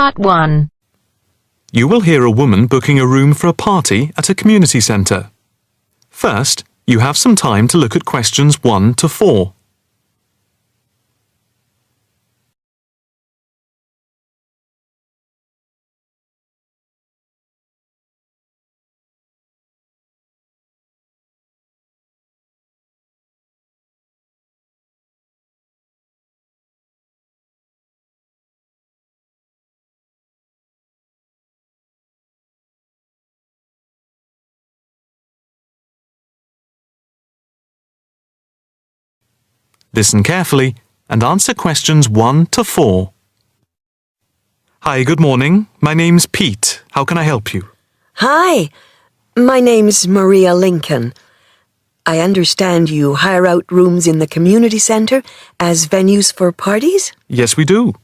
Part 1. You will hear a woman booking a room for a party at a community centre. First, you have some time to look at questions 1 to 4. Listen carefully and answer questions 1 to 4. Hi, good morning. My name's Pete. How can I help you? Hi, my name's Maria Lincoln. I understand you hire out rooms in the community centre as venues for parties? Yes, we do.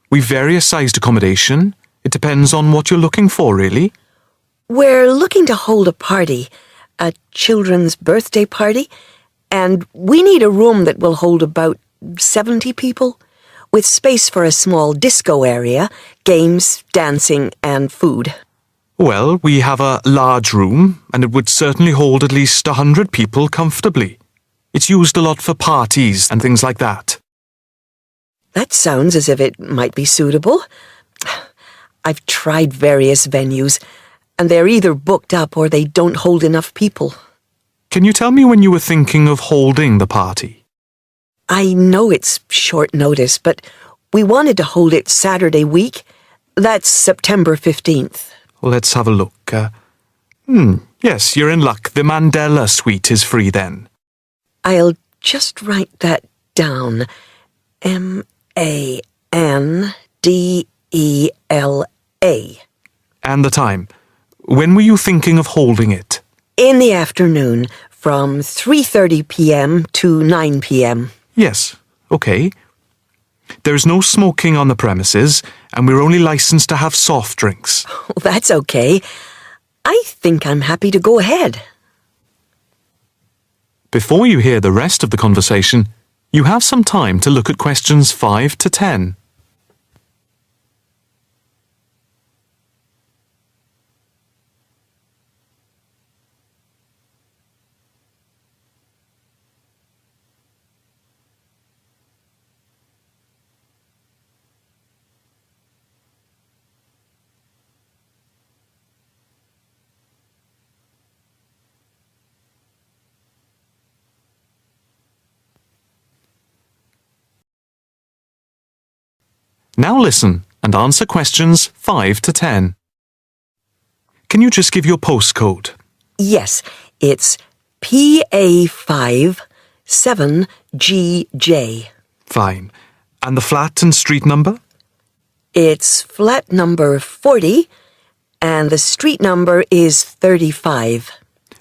We've various sized accommodation. It depends on what you're looking for, really. We're looking to hold a party, a children's birthday party, and we need a room that will hold about 70 people, with space for a small disco area, games, dancing, and food. Well, we have a large room, and it would certainly hold at least 100 people comfortably. It's used a lot for parties and things like that. That sounds as if it might be suitable. I've tried various venues, and they're either booked up or they don't hold enough people. Can you tell me when you were thinking of holding the party? I know it's short notice, but we wanted to hold it Saturday week. That's September 15th. Let's have a look. Yes, you're in luck. The Mandela suite is free then. I'll just write that down. Mandela. And the time. When were you thinking of holding it? In the afternoon, from 3:30 p.m. to 9 p.m. Yes, okay. There's no smoking on the premises, and we're only licensed to have soft drinks. Oh, that's okay. I think I'm happy to go ahead. Before you hear the rest of the conversation, you have some time to look at questions 5 to 10. Now listen and answer questions 5 to 10. Can you just give your postcode? Yes, it's PA5 7GJ. Fine. And the flat and street number? It's flat number 40, and the street number is 35.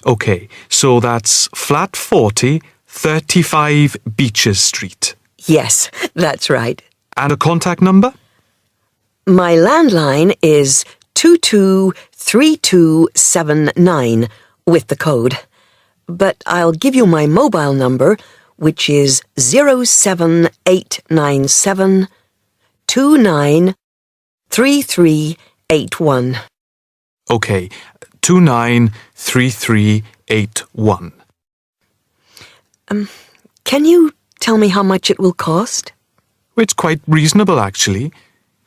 Okay, so that's flat 40, 35 Beaches Street. Yes, that's right. And a contact number? My landline is 223279 with the code. But I'll give you my mobile number, which is 07897 293381. Okay, 293381. Can you tell me how much it will cost? It's quite reasonable, actually.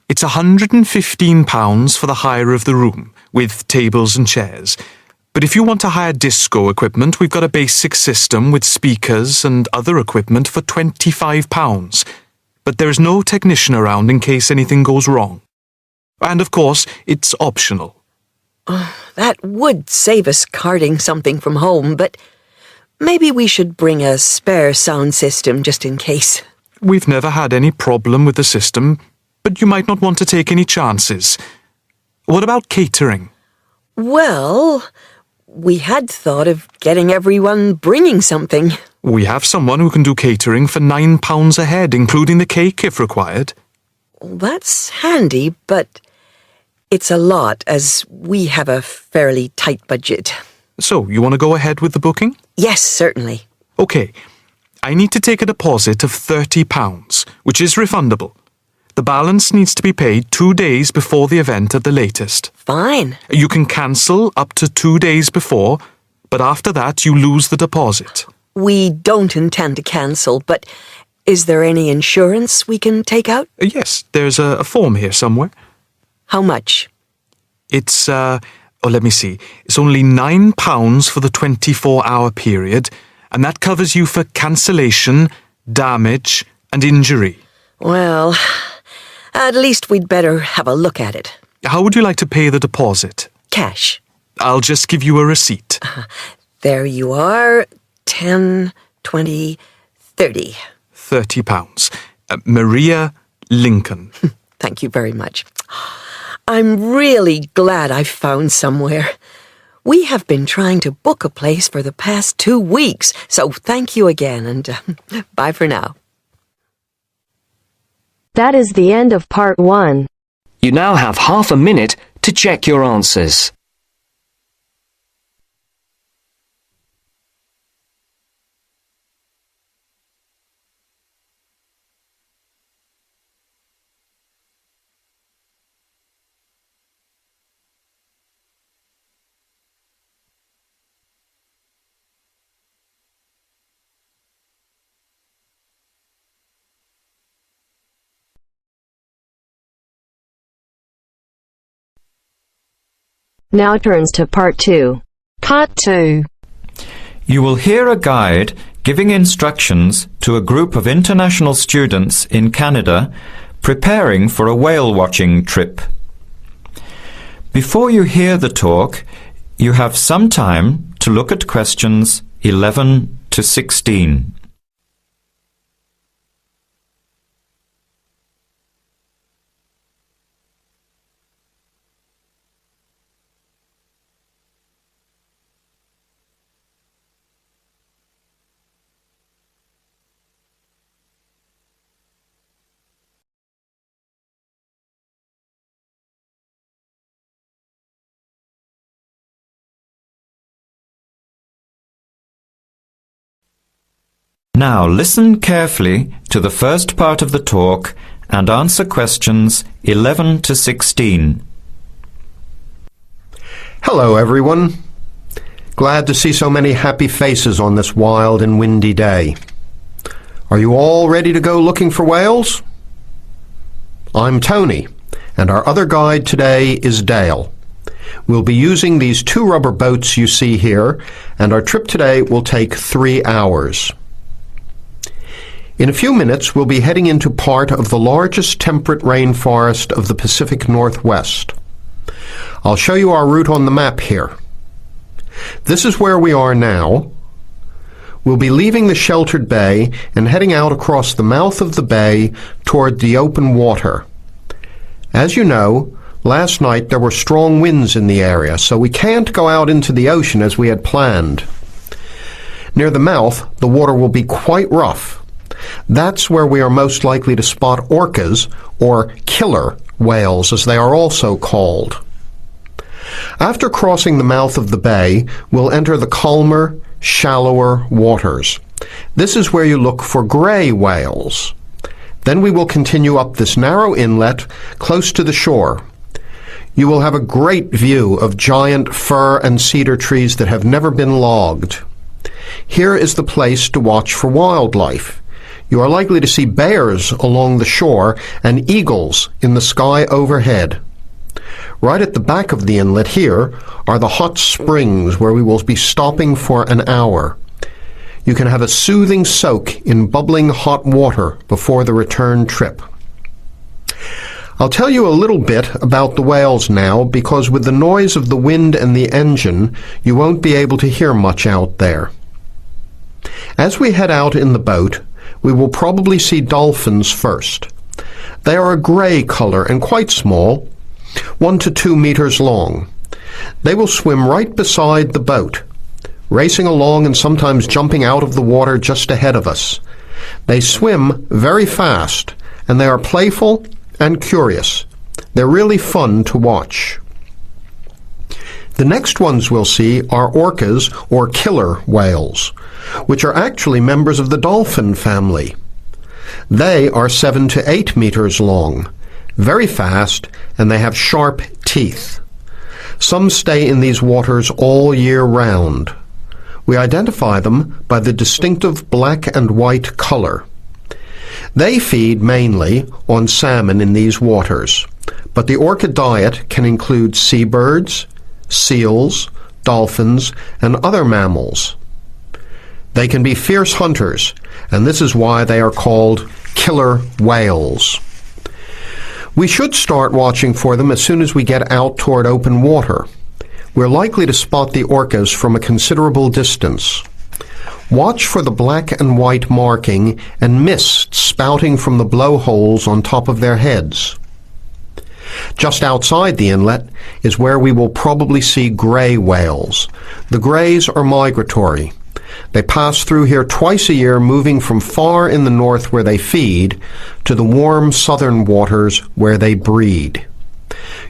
It's £115 for the hire of the room, with tables and chairs. But if you want to hire disco equipment, we've got a basic system with speakers and other equipment for £25. But there's no technician around in case anything goes wrong. And of course, it's optional. That would save us carting something from home, but maybe we should bring a spare sound system just in case. We've never had any problem with the system, but you might not want to take any chances. What about catering? Well, we had thought of getting everyone bringing something. We have someone who can do catering for £9 a head, including the cake if required. That's handy, but it's a lot as we have a fairly tight budget. So, you want to go ahead with the booking? Yes, certainly. Okay. I need to take a deposit of £30, which is refundable. The balance needs to be paid 2 days before the event at the latest. Fine. You can cancel up to 2 days before, but after that you lose the deposit. We don't intend to cancel, but is there any insurance we can take out? Yes, there's a form here somewhere. How much? It's, let me see. It's only £9 for the 24-hour period, and that covers you for cancellation, damage, and injury. Well, at least we'd better have a look at it. How would you like to pay the deposit? Cash. I'll just give you a receipt. There you are. 10, 20, 30. £30. Maria Lincoln. Thank you very much. I'm really glad I found somewhere. We have been trying to book a place for the past 2 weeks, so thank you again, and bye for now. That is the end of part 1. You now have half a minute to check your answers. Now turns to part 2. Part 2. You will hear a guide giving instructions to a group of international students in Canada preparing for a whale watching trip. Before you hear the talk, you have some time to look at questions 11 to 16. Now listen carefully to the first part of the talk and answer questions 11 to 16. Hello, everyone. Glad to see so many happy faces on this wild and windy day. Are you all ready to go looking for whales? I'm Tony, and our other guide today is Dale. We'll be using these 2 rubber boats you see here, and our trip today will take 3 hours. In a few minutes, we'll be heading into part of the largest temperate rainforest of the Pacific Northwest. I'll show you our route on the map here. This is where we are now. We'll be leaving the sheltered bay and heading out across the mouth of the bay toward the open water. As you know, last night there were strong winds in the area, so we can't go out into the ocean as we had planned. Near the mouth, the water will be quite rough. That's where we are most likely to spot orcas, or killer whales as they are also called. After crossing the mouth of the bay, we'll enter the calmer, shallower waters. This is where you look for gray whales. Then we will continue up this narrow inlet close to the shore. You will have a great view of giant fir and cedar trees that have never been logged. Here is the place to watch for wildlife. You are likely to see bears along the shore and eagles in the sky overhead. Right at the back of the inlet here are the hot springs where we will be stopping for an hour. You can have a soothing soak in bubbling hot water before the return trip. I'll tell you a little bit about the whales now, because with the noise of the wind and the engine, you won't be able to hear much out there. As we head out in the boat, we will probably see dolphins first. They are a gray color and quite small, 1 to 2 meters long. They will swim right beside the boat, racing along and sometimes jumping out of the water just ahead of us. They swim very fast, and they are playful and curious. They're really fun to watch. The next ones we'll see are orcas, or killer whales, which are actually members of the dolphin family. They are 7 to 8 meters long, very fast, and they have sharp teeth. Some stay in these waters all year round. We identify them by the distinctive black and white color. They feed mainly on salmon in these waters, but the orca diet can include seabirds, seals, dolphins, and other mammals. They can be fierce hunters, and this is why they are called killer whales. We should start watching for them as soon as we get out toward open water. We're likely to spot the orcas from a considerable distance. Watch for the black and white marking and mist spouting from the blowholes on top of their heads. Just outside the inlet is where we will probably see gray whales. The grays are migratory. They pass through here twice a year, moving from far in the north where they feed to the warm southern waters where they breed.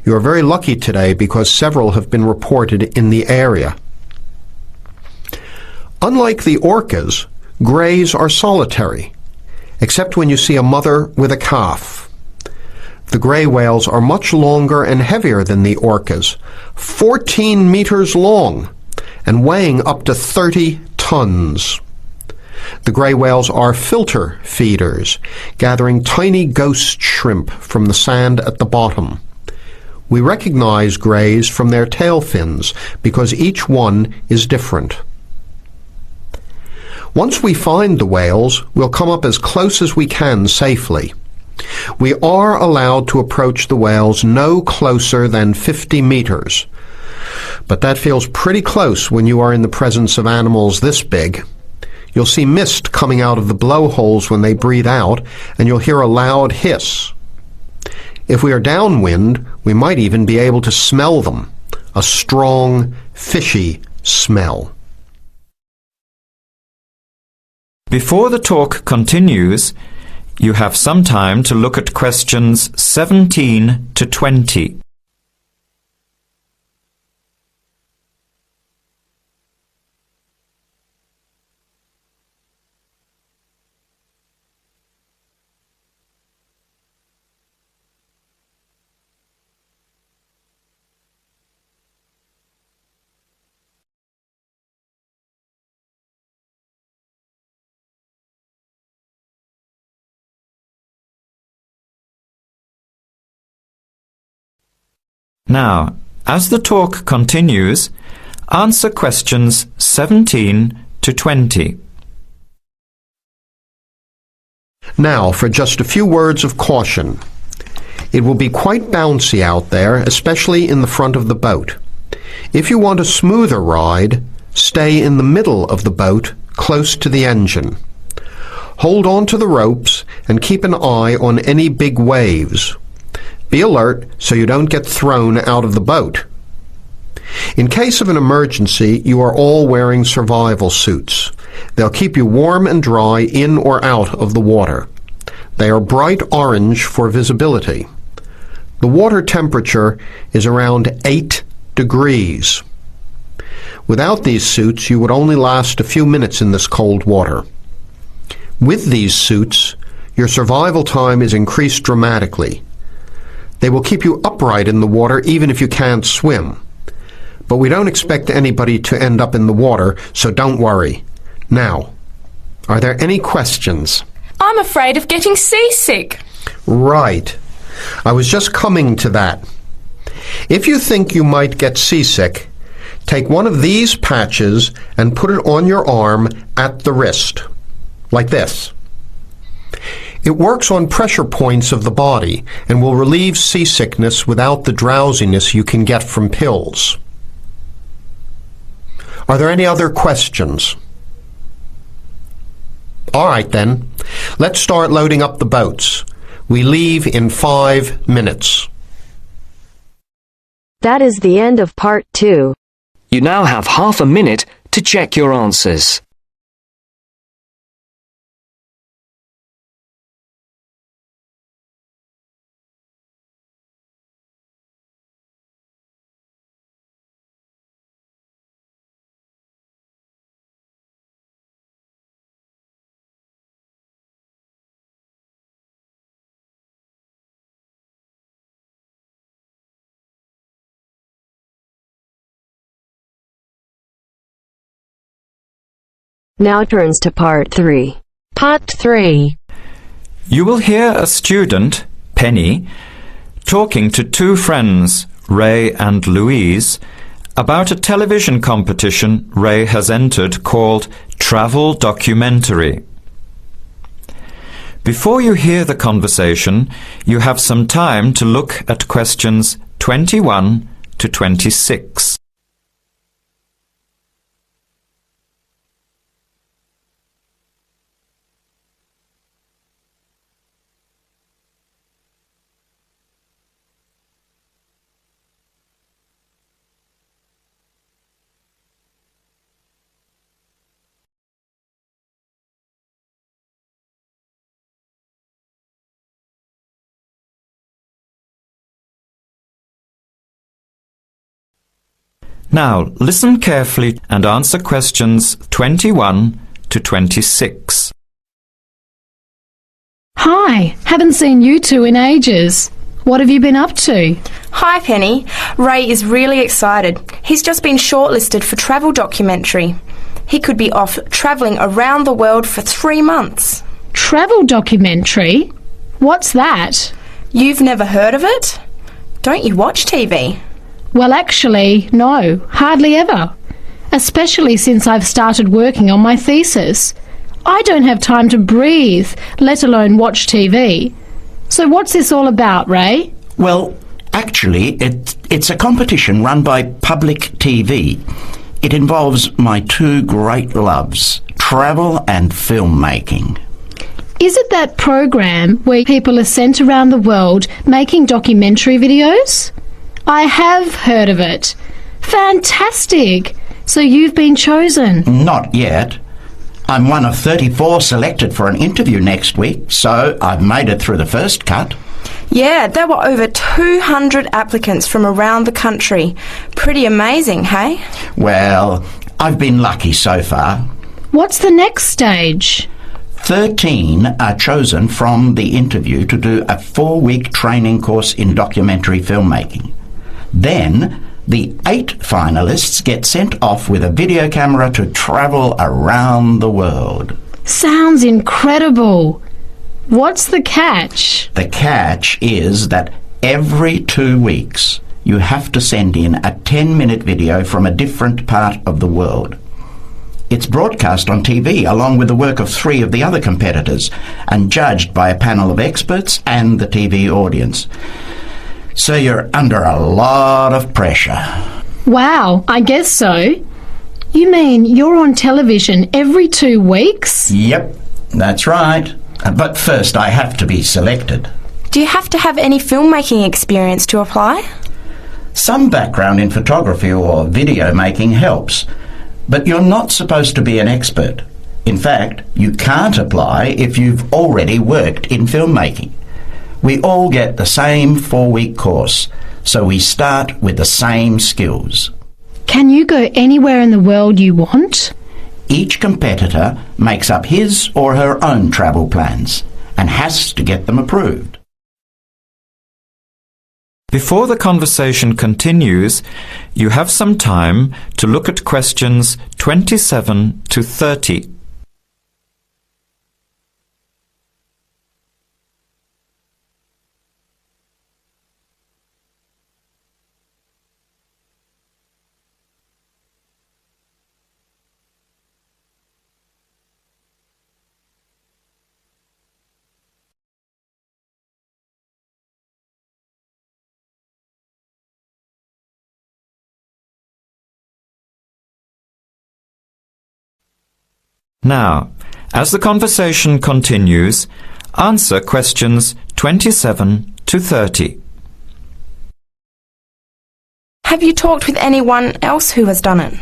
You are very lucky today because several have been reported in the area. Unlike the orcas, grays are solitary, except when you see a mother with a calf. The gray whales are much longer and heavier than the orcas, 14 meters long, and weighing up to 30 tons. The gray whales are filter feeders, gathering tiny ghost shrimp from the sand at the bottom. We recognize grays from their tail fins because each one is different. Once we find the whales, we'll come up as close as we can safely. We are allowed to approach the whales no closer than 50 meters. But that feels pretty close when you are in the presence of animals this big. You'll see mist coming out of the blowholes when they breathe out, and you'll hear a loud hiss. If we are downwind, we might even be able to smell them, a strong, fishy smell. Before the talk continues, you have some time to look at questions 17 to 20. Now, as the talk continues, answer questions 17 to 20. Now, for just a few words of caution. It will be quite bouncy out there, especially in the front of the boat. If you want a smoother ride, stay in the middle of the boat, close to the engine. Hold on to the ropes and keep an eye on any big waves. Be alert so you don't get thrown out of the boat. In case of an emergency, you are all wearing survival suits. They'll keep you warm and dry in or out of the water. They are bright orange for visibility. The water temperature is around 8 degrees. Without these suits, you would only last a few minutes in this cold water. With these suits, your survival time is increased dramatically. They will keep you upright in the water even if you can't swim. But we don't expect anybody to end up in the water, so don't worry. Now, are there any questions? I'm afraid of getting seasick. Right. I was just coming to that. If you think you might get seasick, take one of these patches and put it on your arm at the wrist, like this. It works on pressure points of the body and will relieve seasickness without the drowsiness you can get from pills. Are there any other questions? All right then, let's start loading up the boats. We leave in 5 minutes. That is the end of part 2. You now have half a minute to check your answers. Now turns to Part 3. Part 3. You will hear a student, Penny, talking to two friends, Ray and Louise, about a television competition Ray has entered called Travel Documentary. Before you hear the conversation, you have some time to look at questions 21 to 26. Now, listen carefully and answer questions 21 to 26. Hi, haven't seen you two in ages. What have you been up to? Hi, Penny. Ray is really excited. He's just been shortlisted for Travel Documentary. He could be off travelling around the world for 3 months. Travel documentary? What's that? You've never heard of it? Don't you watch TV? Well, actually, no, hardly ever. Especially since I've started working on my thesis. I don't have time to breathe, let alone watch TV. So what's this all about, Ray? Well, actually, it's a competition run by public TV. It involves my two great loves, travel and filmmaking. Is it that program where people are sent around the world making documentary videos? I have heard of it. Fantastic! So you've been chosen? Not yet. I'm one of 34 selected for an interview next week, so I've made it through the first cut. Yeah, there were over 200 applicants from around the country. Pretty amazing, hey? Well, I've been lucky so far. What's the next stage? 13 are chosen from the interview to do a 4-week training course in documentary filmmaking. Then, the 8 finalists get sent off with a video camera to travel around the world. Sounds incredible. What's the catch? The catch is that every 2 weeks you have to send in a 10-minute video from a different part of the world. It's broadcast on TV along with the work of 3 of the other competitors and judged by a panel of experts and the TV audience. So you're under a lot of pressure. Wow, I guess so. You mean you're on television every 2 weeks? Yep, that's right. But first I have to be selected. Do you have to have any filmmaking experience to apply? Some background in photography or video making helps, but you're not supposed to be an expert. In fact, you can't apply if you've already worked in filmmaking. We all get the same 4-week course, so we start with the same skills. Can you go anywhere in the world you want? Each competitor makes up his or her own travel plans and has to get them approved. Before the conversation continues, you have some time to look at questions 27 to 30. Now, as the conversation continues, answer questions 27 to 30. Have you talked with anyone else who has done it?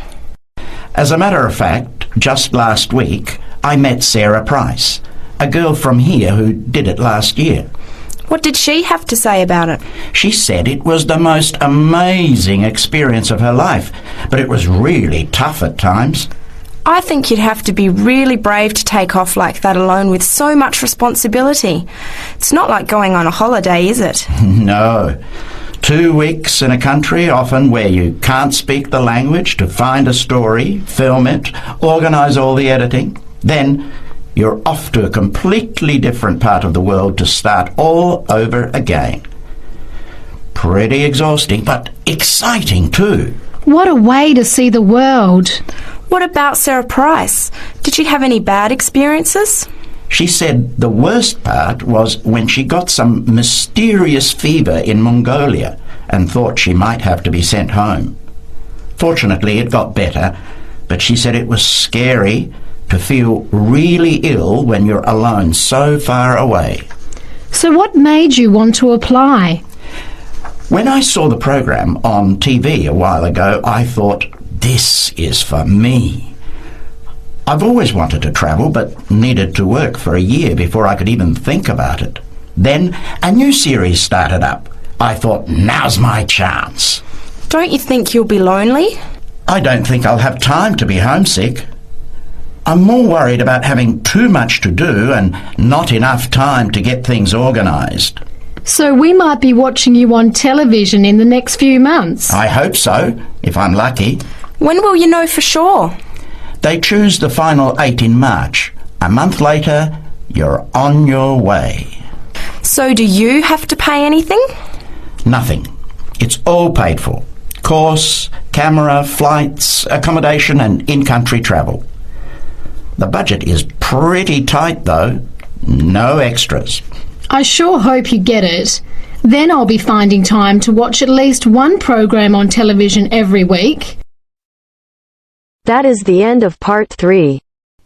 As a matter of fact, just last week, I met Sarah Price, a girl from here who did it last year. What did she have to say about it? She said it was the most amazing experience of her life, but it was really tough at times. I think you'd have to be really brave to take off like that alone with so much responsibility. It's not like going on a holiday, is it? No. 2 weeks in a country, often where you can't speak the language, to find a story, film it, organise all the editing. Then you're off to a completely different part of the world to start all over again. Pretty exhausting, but exciting too. What a way to see the world. What about Sarah Price? Did she have any bad experiences? She said the worst part was when she got some mysterious fever in Mongolia and thought she might have to be sent home. Fortunately, it got better, but she said it was scary to feel really ill when you're alone so far away. So what made you want to apply? When I saw the program on TV a while ago, I thought, this is for me. I've always wanted to travel, but needed to work for a year before I could even think about it. Then a new series started up. I thought, now's my chance. Don't you think you'll be lonely? I don't think I'll have time to be homesick. I'm more worried about having too much to do and not enough time to get things organised. So we might be watching you on television in the next few months. I hope so, if I'm lucky. When will you know for sure? They choose the final 8 in March. A month later, you're on your way. So do you have to pay anything? Nothing. It's all paid for. Course, camera, flights, accommodation and in-country travel. The budget is pretty tight though. No extras. I sure hope you get it. Then I'll be finding time to watch at least one program on television every week. That is the end of part 3.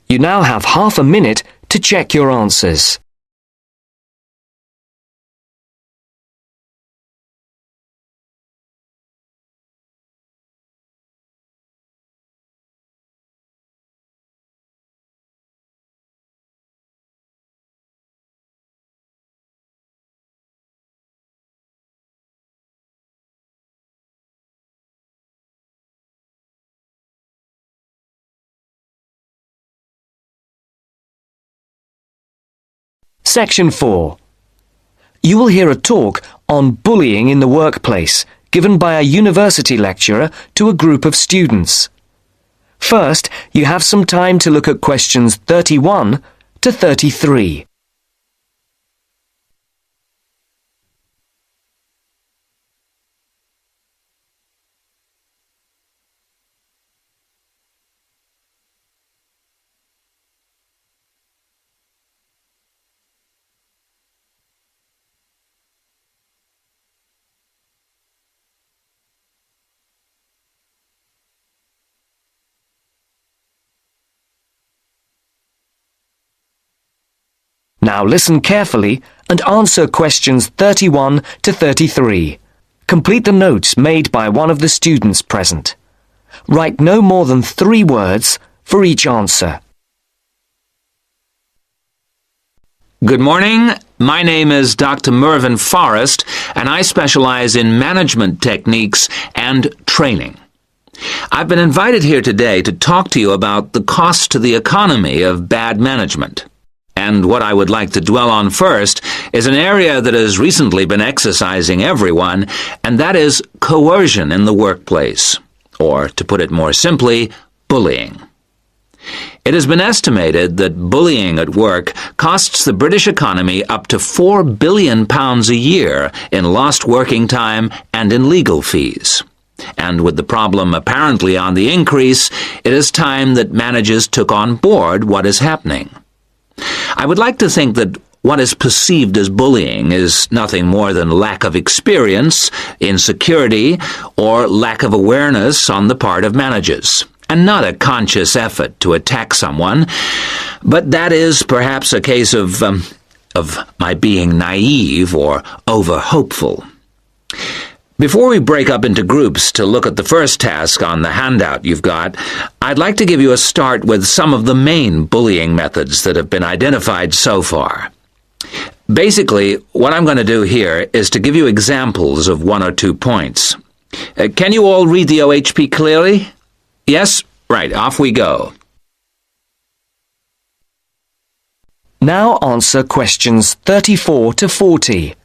You now have half a minute to check your answers. Section 4. You will hear a talk on bullying in the workplace given by a university lecturer to a group of students. First, you have some time to look at questions 31 to 33. Now listen carefully and answer questions 31 to 33. Complete the notes made by one of the students present. Write no more than 3 words for each answer. Good morning. My name is Dr. Mervyn Forrest, and I specialize in management techniques and training. I've been invited here today to talk to you about the cost to the economy of bad management. And what I would like to dwell on first is an area that has recently been exercising everyone, and that is coercion in the workplace, or, to put it more simply, bullying. It has been estimated that bullying at work costs the British economy up to £4 billion a year in lost working time and in legal fees. And with the problem apparently on the increase, it is time that managers took on board what is happening. I would like to think that what is perceived as bullying is nothing more than lack of experience, insecurity, or lack of awareness on the part of managers, and not a conscious effort to attack someone. But that is perhaps a case of my being naive or over-hopeful. Before we break up into groups to look at the first task on the handout you've got, I'd like to give you a start with some of the main bullying methods that have been identified so far. Basically, what I'm going to do here is to give you examples of 1 or 2 points. Can you all read the OHP clearly? Yes? Right, off we go. Now answer questions 34 to 40.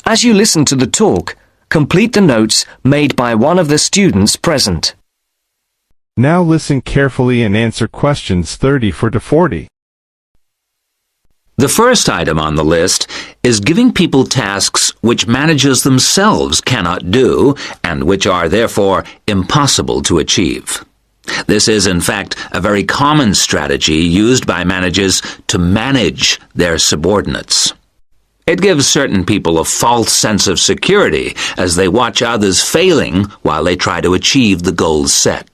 As you listen to the talk, complete the notes made by one of the students present. Now listen carefully and answer questions 34 to 40. The first item on the list is giving people tasks which managers themselves cannot do and which are therefore impossible to achieve. This is, in fact, a very common strategy used by managers to manage their subordinates. It gives certain people a false sense of security as they watch others failing while they try to achieve the goals set.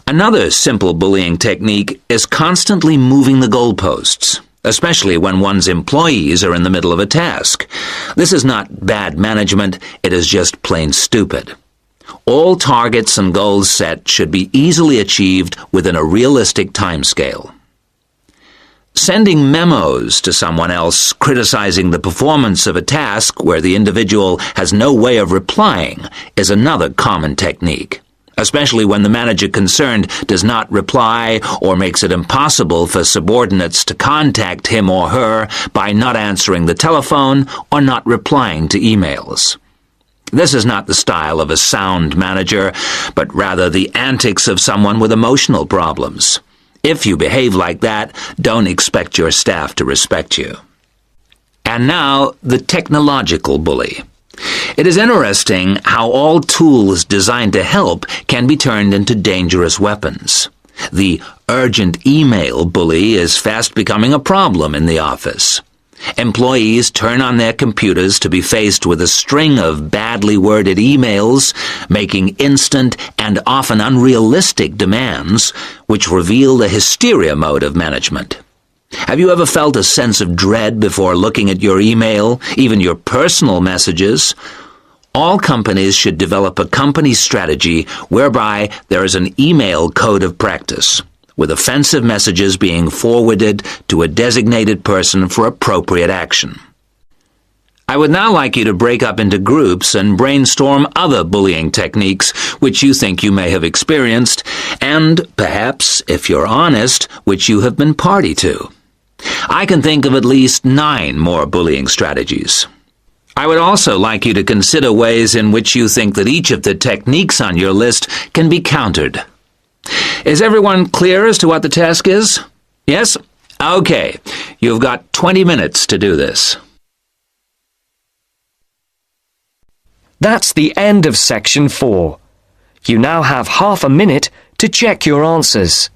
Another simple bullying technique is constantly moving the goalposts, especially when one's employees are in the middle of a task. This is not bad management, it is just plain stupid. All targets and goals set should be easily achieved within a realistic timescale. Sending memos to someone else criticizing the performance of a task where the individual has no way of replying is another common technique, especially when the manager concerned does not reply or makes it impossible for subordinates to contact him or her by not answering the telephone or not replying to emails. This is not the style of a sound manager, but rather the antics of someone with emotional problems. If you behave like that, don't expect your staff to respect you. And now, the technological bully. It is interesting how all tools designed to help can be turned into dangerous weapons. The urgent email bully is fast becoming a problem in the office. Employees turn on their computers to be faced with a string of badly worded emails, making instant and often unrealistic demands, which reveal the hysteria mode of management. Have you ever felt a sense of dread before looking at your email, even your personal messages? All companies should develop a company strategy whereby there is an email code of practice, with offensive messages being forwarded to a designated person for appropriate action. I would now like you to break up into groups and brainstorm other bullying techniques which you think you may have experienced, and perhaps, if you're honest, which you have been party to. I can think of at least 9 more bullying strategies. I would also like you to consider ways in which you think that each of the techniques on your list can be countered. Is everyone clear as to what the task is? Yes? Okay. You've got 20 minutes to do this. That's the end of section 4. You now have half a minute to check your answers.